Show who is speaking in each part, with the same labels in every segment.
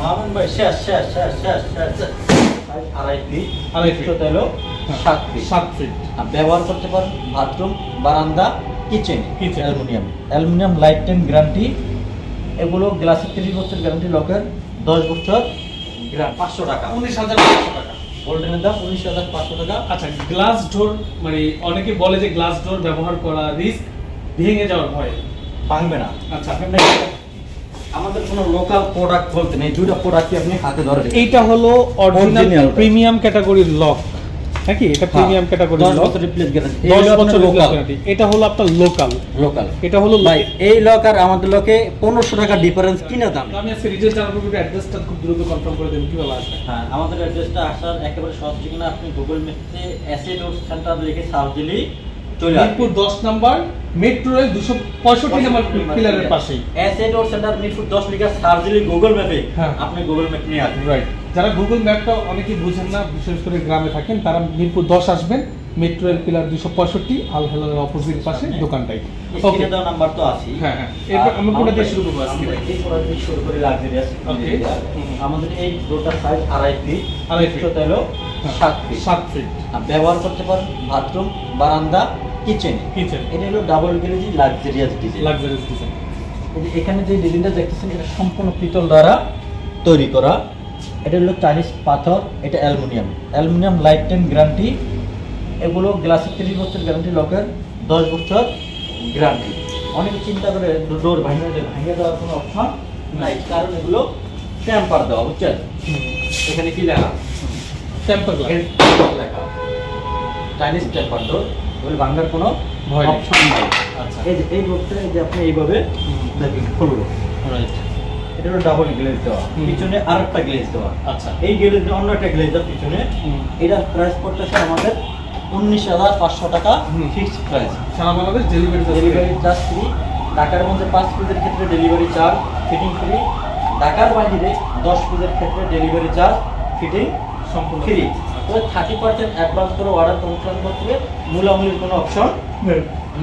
Speaker 1: মামুন ভাই শেষ আড়াই ফিট হলো 7 ফিট ব্যবহার করতে পারেন বাথরুম, বারান্দা, kitchen. Aluminium lifetime guarantee. এগুলো গ্লাসের 30 বছর গ্যারান্টি, লকের 10 বছর গ্যারান্টি। 500 টাকা, 19,500 টাকা। গোল্ডেনের দাম 19,500 টাকা।
Speaker 2: আচ্ছা, গ্লাস ডোর মানে অনেকে বলে যে গ্লাস ডোর ব্যবহার করা রিস্ক, ভেঙে যাওয়ার ভয়।
Speaker 1: ভাঙবে না।
Speaker 2: আচ্ছা,
Speaker 1: আমাদের কোনো লোকাল প্রোডাক্ট বলতে নেই, দুটো প্রোডাক্টই আপনি হাতে ধরে।
Speaker 2: এইটা হলো অরিজিনাল প্রিমিয়াম ক্যাটাগরির লক নাকি? এটা প্রিমিয়াম ক্যাটাগরির লক, 10 বছর রিপ্লেস গ্যারান্টি। 10 বছর লোকাল গ্যারান্টি। এটা হলো আপনার লোকাল। এটা হলো
Speaker 1: ভাই এই লক আর আমাদের লকে 1500 টাকা ডিফারেন্স কিনা দাম।
Speaker 2: আমি আজকে রিটেল জানাবো, কিন্তু অ্যাড্রেসটা খুব দ্রুত কনফার্ম করে দেন কিভাবে আসবে।
Speaker 1: হ্যাঁ, আমাদের অ্যাড্রেসটা আসার একেবারে সহজ ঠিকানা। আপনি গুগল ম্যাপে অ্যাসেট সেন্টার লিখে সার্চ দিলেই চলে আসবে।
Speaker 2: Mirpur 10 number metro rail 265 number পিলারের পাশেই
Speaker 1: অ্যাসেট সেন্টার মিরপুর 10 লিখে সার্চ দিলে গুগল ম্যাপে আপনি গুগল ম্যাপ নিয়ে আসবেন।
Speaker 2: রাইট। যারা গুগল ম্যাপটা অনেকেই বুঝেন না, বিশেষ করে গ্রামে থাকেন, তারা মিরপুর 10 আসবেন, মেট্রো রেল পিলার 265 আল হেলালের অপোজিট পাশে দোকানটাই। ওকে,
Speaker 1: দাও নাম্বার তো আছে।
Speaker 2: হ্যাঁ, এরপর আমরা কোনটা দিয়ে শুরু করব আজকে?
Speaker 1: এই প্রোডাক্ট দিয়ে শুরু করে লাক্সারিয়াস।
Speaker 2: ওকে,
Speaker 1: আমাদের এই ডোরটার সাইজ আড়াই ফিট হলো 7 ফিট ব্যবহার করতে পারেন বাথরুম, বারান্দা, কিচেন। এটা হলো ডাবল গ্লেজ লাক্সারিয়াস ডিজাইন। এখানে যে ডিজাইনটা দেখতেছেন এটা সম্পূর্ণ পিতল দ্বারা তৈরি করা। এটা হলো চাইনিজ পাথর, এটা অ্যালুমিনিয়াম লাইফ টাইম গ্যারান্টি। এগুলো গ্লাসের 30 বছর গ্যারান্টি, লকের 10 বছর গ্যারান্টি। অনেকে চিন্তা করে ডোর ভেঙে দেওয়ার কোনো অপশন নাই, কারণ এগুলো টেম্পার দেওয়া, বুঝছেন? এখানে কি লেখা? টেম্পার লেখা, চাইনিজ টেম্পার ডোর। ওই ভাঙার কোনো অপশন নাই। আচ্ছা, এই যে এই ডোরটা এই যে আপনি এইভাবে দেখেন খুলবো। রাইট। এটা হলো ডাবল গ্লেজ দেওয়া, পিছনে আরেকটা গ্লেজ দেওয়া। আচ্ছা, এই গ্লেজ অন্য একটা গ্লেজ দেওয়া পিছনে। এটার প্রাইস পড়তেছে আমাদের 19,500 টাকা ফিক্সড প্রাইস।
Speaker 2: সারা বাংলাদেশ
Speaker 1: ডেলিভারি চার্জ ফ্রি। ঢাকার মধ্যে 5 পিসের ক্ষেত্রে ডেলিভারি চার্জ ফিটিং ফ্রি। ঢাকার বাইরে 10 পিসের ক্ষেত্রে ডেলিভারি চার্জ ফিটিং সম্পূর্ণ ফ্রি। তো 30% অ্যাডভান্স করে অর্ডার কনফার্ম করতে মূলামূলির কোনো অপশন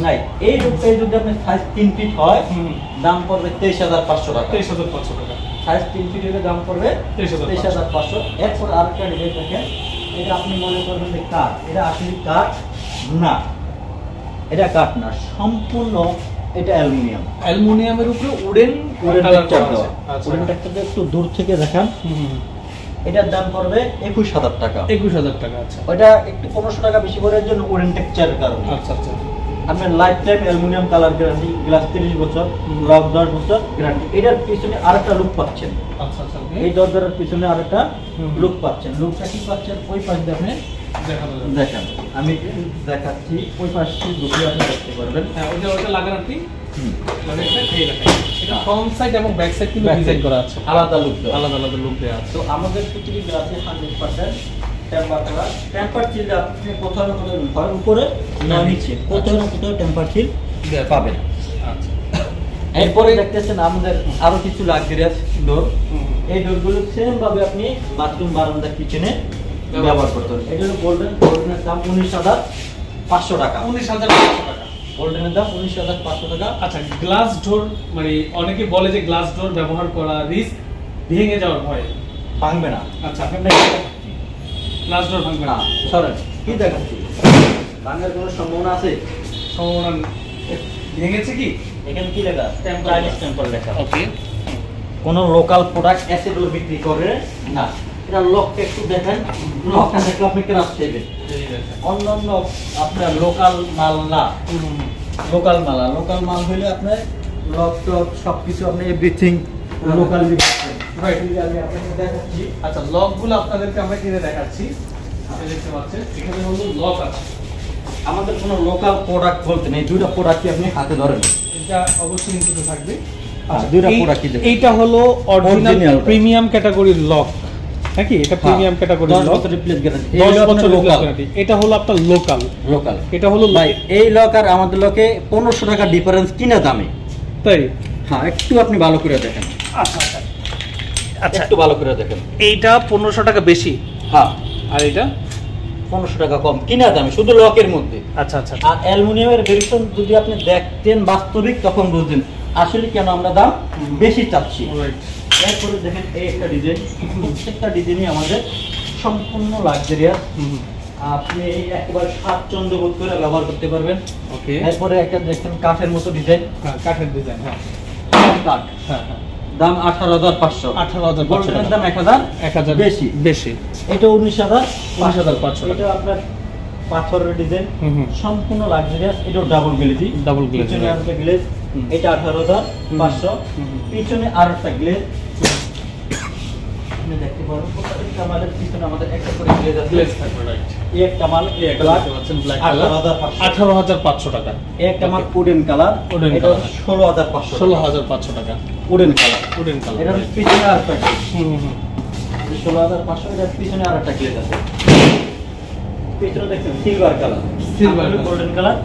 Speaker 1: নাই। এই রূপে যদি আপনার সাইজ 3 ফিট হয়, দাম পড়বে 23,500 টাকা।
Speaker 2: 23,500 টাকা।
Speaker 1: সাইজ 3 ফিট হলে দাম পড়বে 23,500। এরপর আরেকটা ডিজাইন দেখেন, এটা আপনি মনে করবেন যে কাঠ, এটা আসলে কাঠ না, এটা কাঠ না, সম্পূর্ণ এটা অ্যালুমিনিয়ামের উপরে উডেন টেক্সচার দেওয়া। উডেন টেক্সচার একটু দূর থেকে দেখান। এটার দাম পড়বে 21,000 টাকা।
Speaker 2: 21,000 টাকা। আচ্ছা,
Speaker 1: ওটা একটু 1500 টাকা বেশি করার জন্য উডেন টেক্সচারের কারণে।
Speaker 2: আচ্ছা আচ্ছা।
Speaker 1: আপনার life time aluminium colour guarantee, glass 30 বছর, লক 10 বছর গ্যারান্টি। এটার পিছনে আরেকটা লুক পাচ্ছেন।
Speaker 2: আচ্ছা আচ্ছা,
Speaker 1: এই দরজার পিছনে আরেকটা লুক পাচ্ছেন। লুকটা কি পাচ্ছেন? ওই পাশে আপনি দেখেন, আমি দেখাচ্ছি। ওই পাশে ঢুকে আপনি দেখতে পারবেন।
Speaker 2: হ্যাঁ, ওটা লাগান আপনি। মানে এটা ফ্রন্ট সাইড এবং ব্যাক সাইড কিন্তু ডিজাইন করা আছে,
Speaker 1: আলাদা লুক
Speaker 2: দেওয়া আছে।
Speaker 1: তো আমাদের প্রতিটি গ্লাসে 100% টেম্পার করা। টেম্পার চিল আপনি কোথাও না কোথাও হয় উপরে না নিচে, কোথাও না কোথাও টেম্পার চিল পাবেন। আচ্ছা, এরপরে দেখতেছেন আমাদের আরো কিছু লাক্সারিয়াস ডোর। এই ডোরগুলো সেম ভাবে আপনি বাথরুম, বারান্দা, কিচেনে ব্যবহার করতে পারেন। এটা হলো গোল্ডেনের দাম 19,500 টাকা।
Speaker 2: 19,500 টাকা
Speaker 1: গোল্ডেনের দাম 19,500 টাকা।
Speaker 2: আচ্ছা, গ্লাস ডোর মানে অনেকে বলে যে গ্লাস ডোর ব্যবহার করা রিস্ক, ভেঙে যাওয়ার ভয়।
Speaker 1: ভাঙবে না।
Speaker 2: আচ্ছা, গ্লাস ডোর ভাঙবে না।
Speaker 1: সরেন, কি দেখাচ্ছি? ভাঙার কোনো সম্ভাবনা আছে?
Speaker 2: সম্ভাবনা ভেঙেছে কি?
Speaker 1: এখানে কি লেখা? চাইনিজ টেম্পার লেখা।
Speaker 2: ওকে,
Speaker 1: কোনো লোকাল প্রোডাক্ট অ্যাসেট বিক্রি করে না। এটা লকটা একটু দেখেন, লকটা দেখলে আপনি ক্রাশ দেবেন। অন্যান্য আপনার লোকাল মাল না, লোকাল মাল হইলে আপনার লক টক সবকিছু আপনি এভরিথিং লোকাল
Speaker 2: রাইট। আমি আপনাকে দেখাচ্ছি। আচ্ছা, লকগুলো আপনাদেরকে আমরা কিনে দেখাচ্ছি। দেখতে পাচ্ছেন এখানে হলো লক আছে।
Speaker 1: আমাদের কোনো লোকাল প্রোডাক্ট বলতে নেই, দুটো প্রোডাক্টই আপনি হাতে ধরেন।
Speaker 2: এটা অবশ্যই ইনক্লুড থাকবে।
Speaker 1: দুটো প্রোডাক্টই দেখেন।
Speaker 2: এইটা হলো অরিজিনাল প্রিমিয়াম ক্যাটাগরির লক নাকি? এটা প্রিমিয়াম ক্যাটাগরির লক,
Speaker 1: 10 বছর রিপ্লেস গ্যারান্টি।
Speaker 2: 10 বছর গ্যারান্টি। এটা হলো আপনার লোকাল। এটা হলো
Speaker 1: ভাই এই লক আর আমাদের লকে 1500 টাকা ডিফারেন্স কিনা দামে।
Speaker 2: তাই?
Speaker 1: হ্যাঁ, একটু আপনি ভালো করে দেখেন।
Speaker 2: আচ্ছা আচ্ছা,
Speaker 1: একটু ভালো করে দেখেন।
Speaker 2: এইটা 1500 টাকা বেশি।
Speaker 1: হ্যাঁ,
Speaker 2: আর এটা
Speaker 1: 1500 টাকা কম কিনা দামে শুধু লকের মধ্যে।
Speaker 2: আচ্ছা আচ্ছা।
Speaker 1: আর অ্যালুমিনিয়ামের ভেরিয়েশন যদি আপনি দেখতেন বাস্তবিক, তখন বুঝতেন আসলে কেন আমরা দাম বেশি চাচ্ছি। এরপরে দেখেন এই একটা ডিজাইন, প্রত্যেকটা ডিজাইনই আমাদের সম্পূর্ণ লাক্সারিয়াস। আপনি একেবারে স্বাচ্ছন্দ্য বোধ করে ব্যবহার করতে পারবেন।
Speaker 2: ওকে,
Speaker 1: এরপরে একটা দেখেন কাঠের মতো ডিজাইন।
Speaker 2: হ্যাঁ কাঠের ডিজাইন, হ্যাঁ
Speaker 1: কাঠ,
Speaker 2: হ্যাঁ হ্যাঁ,
Speaker 1: দাম 18,500।
Speaker 2: 18,500
Speaker 1: দাম 1000 বেশি
Speaker 2: বেশি।
Speaker 1: এটা 19,500।
Speaker 2: টাকা।
Speaker 1: এটা আপনার পাথরের ডিজাইন,
Speaker 2: হুম হুম,
Speaker 1: সম্পূর্ণ লাক্সারিয়াস। এটা ডাবল গ্লেজি,
Speaker 2: ডাবল গ্লেজ,
Speaker 1: পিছনে আরেকটা গ্লেজ, এটা 18,500। পিছনে আরেকটা গ্লেজ আপনি দেখতে পারেন। প্রত্যেকটা মালের পিছনে আমাদের একটা করে গ্লেজ আছে।
Speaker 2: গ্লেজ থাকবে, রাইট।
Speaker 1: এই একটা মাল
Speaker 2: ব্ল্যাক পাচ্ছেন, ব্ল্যাক কালার 18,500 টাকা।
Speaker 1: এই একটা মাল উডেন কালার,
Speaker 2: উডেন
Speaker 1: এটা
Speaker 2: কালার
Speaker 1: 16,500।
Speaker 2: 16,500 টাকা
Speaker 1: উডেন কালার,
Speaker 2: উডেন কালার।
Speaker 1: এটা পিছনে আরেকটা গ্লেজ।
Speaker 2: হুম হুম,
Speaker 1: 16,500। এটার পিছনে আরেকটা গ্লেজ আছে। পিছনে দেখছেন silver colour,
Speaker 2: silver
Speaker 1: golden colour,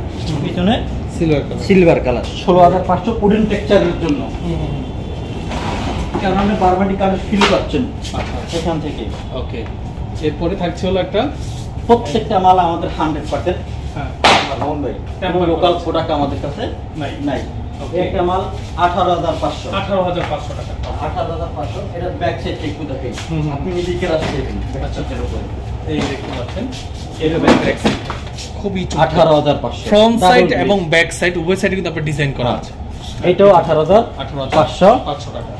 Speaker 1: পিছনে
Speaker 2: silver colour.
Speaker 1: Silver colour. 16,500 wooden টেক্সচারের জন্য,
Speaker 2: হুম হুম,
Speaker 1: কারণ আপনি বারবাটি কালার ফিল পাচ্ছেন
Speaker 2: আচ্ছা
Speaker 1: এখান থেকে।
Speaker 2: ওকে, এরপরে থাকছে হলো একটা,
Speaker 1: প্রত্যেকটা মাল আমাদের 100%।
Speaker 2: হ্যাঁ
Speaker 1: রাউন্ড ভাই,
Speaker 2: Temper
Speaker 1: লোকাল
Speaker 2: করা।
Speaker 1: প্রোডাক্ট আমাদের কাছে
Speaker 2: নাই।
Speaker 1: নাই।
Speaker 2: Okay.
Speaker 1: একটা মাল 18,500।
Speaker 2: 18,500 টাকা।
Speaker 1: 18,500। এটা ব্যাক সাইড একটু দেখেন,
Speaker 2: হুম হুম।
Speaker 1: আপনি নিজেকে রাখতে দেখেন ব্যাক সাইডের উপরে।
Speaker 2: এই দেখতে পাচ্ছেন,
Speaker 1: এটা
Speaker 2: ব্যাক
Speaker 1: ব্যাক
Speaker 2: সাইড খুবই
Speaker 1: 18,500।
Speaker 2: ফ্রন্ট সাইড এবং ব্যাক সাইড উভয় সাইডে কিন্তু আপনার ডিজাইন করা আছে।
Speaker 1: এটাও 18,500।
Speaker 2: 500 টাকা।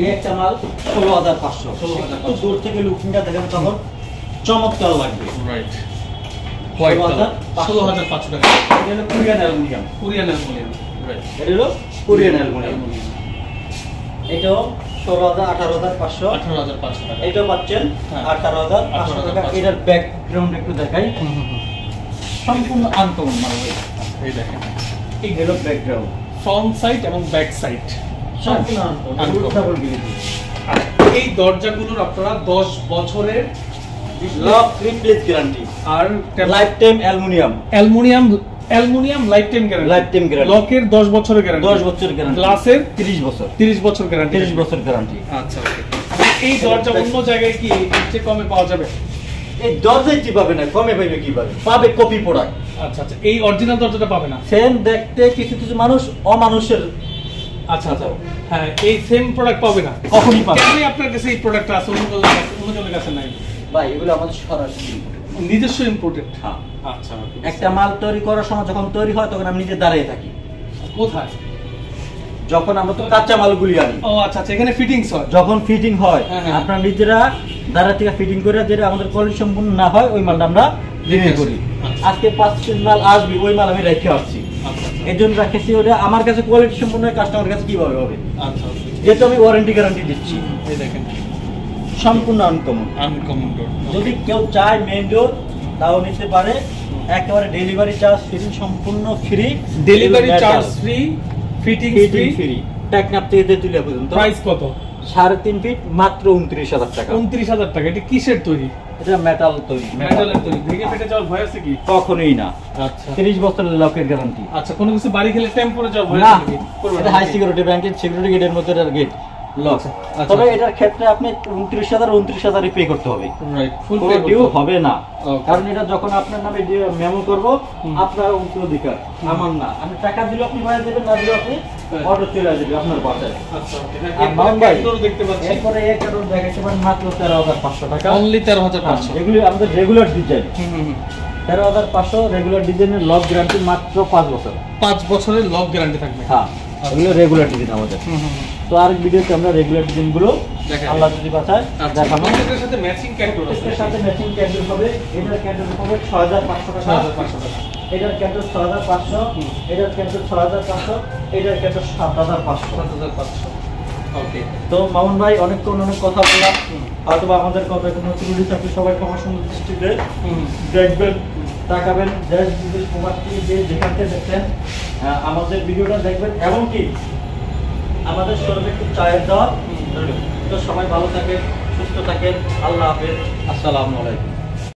Speaker 1: এই একটা মাল 16,500।
Speaker 2: 16,500
Speaker 1: একটু দূর থেকে লুকিংটা দেখেন তখন চমৎকার লাগবে।
Speaker 2: রাইট, হোয়াইট কালার
Speaker 1: 16,500
Speaker 2: 16,500 টাকা।
Speaker 1: এটা হলো Korean aluminium.
Speaker 2: Korean aluminium, right.
Speaker 1: এটা হলো কোরিয়ান অ্যালুমিনিয়াম। এটাও 16,000, 18,500।
Speaker 2: 18,500 টাকা।
Speaker 1: এটাও পাচ্ছেন
Speaker 2: হ্যাঁ।
Speaker 1: 18,500 টাকা।
Speaker 2: 18,500
Speaker 1: এটার ব্যাকগ্রাউন্ড একটু দেখাই,
Speaker 2: হুম হুম হুম,
Speaker 1: সম্পূর্ণ আনকমন মাল ভাই।
Speaker 2: এই দেখেন,
Speaker 1: এই হলো ব্যাকগ্রাউন্ড,
Speaker 2: ফ্রন্ট সাইড এবং ব্যাক সাইড
Speaker 1: সম্পূর্ণ আনকমন।
Speaker 2: Uncommon।
Speaker 1: Double glazy.
Speaker 2: এই দরজাগুলোর আপনারা 10 বছরের
Speaker 1: লক রিপ্লেস গ্যারান্টি
Speaker 2: আর
Speaker 1: lifetime aluminium.
Speaker 2: Aluminium lifetime guarantee.
Speaker 1: Lifetime guarantee.
Speaker 2: লকের 10 বছরের গ্যারান্টি,
Speaker 1: 10 বছর গ্যারান্টি।
Speaker 2: গ্লাসের
Speaker 1: 30 বছর।
Speaker 2: 30 বছর গ্যারান্টি।
Speaker 1: 30 বছর গ্যারান্টি।
Speaker 2: আচ্ছা, ওকে। এই দরজা অন্য জায়গায় কি এর চেয়ে কমে পাওয়া যাবে?
Speaker 1: এই দরজায় কি পাবে না, কমে পাবে কি পাবে? পাবে কপি প্রোডাক্ট।
Speaker 2: আচ্ছা আচ্ছা, এই অরিজিনাল দরজাটা পাবে না।
Speaker 1: সেম দেখতে কিছু কিছু মানুষ অমানুষের
Speaker 2: আচ্ছা আচ্ছা, হ্যাঁ, এই সেম প্রোডাক্ট পাবে না।
Speaker 1: কখনই পাবে না।
Speaker 2: কেন আপনার কাছে এই প্রোডাক্টটা আছে, অন্য জনের কাছে নাই?
Speaker 1: ভাই এগুলো আমাদের সরাসরি
Speaker 2: নিজস্ব ইম্পোর্টেড।
Speaker 1: হ্যাঁ।
Speaker 2: আচ্ছা,
Speaker 1: একটা মাল তৈরি করার সময় যখন তৈরি হয় তখন আমি নিজে দাঁড়িয়ে থাকি।
Speaker 2: কোথায়?
Speaker 1: যখন আমরা তো কাঁচা মালগুলি আনি,
Speaker 2: ও আচ্ছা আচ্ছা, এখানে ফিটিংস হয়।
Speaker 1: যখন ফিটিং হয়
Speaker 2: হ্যাঁ, হ্যাঁ।
Speaker 1: আপনারা নিজেরা দাঁড়া থেকে ফিটিং করে, যেটা আমাদের কোয়ালিটি সম্পূর্ণ না হয় ওই মালটা আমরা রিভিউ করি।
Speaker 2: আচ্ছা।
Speaker 1: আজকে 5 পিস মাল আসবে, ওই মাল আমি রেখে আসছি।
Speaker 2: আচ্ছা
Speaker 1: এই জন্য রাখেছি, ওটা আমার কাছে কোয়ালিটি সম্পূর্ণ, কাস্টমার কাছে কিভাবে হবে?
Speaker 2: আচ্ছা,
Speaker 1: যেহেতু আমি ওয়ারেন্টি গ্যারান্টি দিচ্ছি।
Speaker 2: এই দেখেন,
Speaker 1: সম্পূর্ণ আনকমন।
Speaker 2: আনকমন ডোর।
Speaker 1: যদি কেউ চায় মেইন ডোর তাও নিতে পারে। একেবারে ডেলিভারি চার্জ ফ্রি, সম্পূর্ণ free.
Speaker 2: Delivery charge free, fitting free.
Speaker 1: Teknaf থেকে তেতুলিয়া পর্যন্ত।
Speaker 2: প্রাইস কত?
Speaker 1: 3.5 ফিট, মাত্র 29,000 টাকা।
Speaker 2: 29,000 টাকা। এটা কিসের তৈরি?
Speaker 1: এটা মেটাল তৈরি।
Speaker 2: মেটালের তৈরি। ভেঙে ফেটে যাওয়ার ভয় আছে কি?
Speaker 1: কখনোই না।
Speaker 2: আচ্ছা
Speaker 1: 30 বছরের লকের গ্যারান্টি।
Speaker 2: আচ্ছা, কোনো কিছু বাড়ি খেলে টেম্পোরে যাওয়ার ভয়
Speaker 1: না,
Speaker 2: আছে কি?
Speaker 1: এটা হাই সিকিউরিটি ব্যাংকের সিকিউরিটি গেটের মধ্যে এটার গেট লক।
Speaker 2: আচ্ছা, আচ্ছা।
Speaker 1: তবে এটার ক্ষেত্রে আপনি 29,000 পে করতে হবে।
Speaker 2: রাইট, ফুল
Speaker 1: কোনো
Speaker 2: পে
Speaker 1: ডিউ হবে না।
Speaker 2: Okay.
Speaker 1: কারণ এটা যখন আপনার নামে মেমো করব, আপনার অধিকার, আমার না। আমি টাকা দিলে আপনি বাইরে দেবেন, না দিলে আপনি অটো চলে আসবে আপনার বাসায়।
Speaker 2: আচ্ছা, ওকে।
Speaker 1: আর মামুন ভাই,
Speaker 2: ক্যান্ডোর দেখতে পাচ্ছি।
Speaker 1: এরপরে এক কারণ দেখাতে পারেন মাত্র 13,500 টাকা।
Speaker 2: অনলি 13,500।
Speaker 1: এগুলি আমাদের রেগুলার ডিজাইন।
Speaker 2: হুম হুম হুম।
Speaker 1: 13,500 রেগুলার ডিজাইনের লক গ্যারান্টি, মাত্র 5 বছর।
Speaker 2: 5 বছরের লক গ্যারান্টি থাকবে।
Speaker 1: হ্যাঁ, এগুলো রেগুলার ডিজাইন আমাদের।
Speaker 2: হুম হুম হুম।
Speaker 1: তো আরেক ভিডিওতে আমরা রেগুলার ডিজাইনগুলো
Speaker 2: দেখাই।
Speaker 1: আল্লাহ যদি বাঁচায়
Speaker 2: আচ্ছা,
Speaker 1: দেখাবো।
Speaker 2: প্রত্যেকটার সাথে ম্যাচিং ক্যান্ডোর আছে।
Speaker 1: এর সাথে ম্যাচিং ক্যান্ডেল হবে। এটার ক্যান্ডেল হবে 6,500 টাকা।
Speaker 2: 6,500 টাকা।
Speaker 1: এটার ক্যান্ডেল 6,500, এটার ক্যান্ডেল 6,500, এটার ক্যান্ডেল 7,500।
Speaker 2: 7,500। ওকে।
Speaker 1: তো মামুন ভাই অনেকক্ষণ অনেক কথা বললাম, হয়তো আমাদের কথা কোনো ত্রুটি থাকলে সবাই ক্ষমা সুন্দর দৃষ্টিতে
Speaker 2: হুম।
Speaker 1: দেখবেন, তাকাবেন। দেশ বিদেশ প্রবাস থেকে যে যেখান থেকে দেখছেন আমাদের ভিডিওটা দেখবেন, এবং কি আমাদের শরীরে একটু চায়ের দেওয়া। তো সবাই ভালো থাকেন, সুস্থ থাকেন। আল্লাহ হাফেজ, আসসালামু আলাইকুম।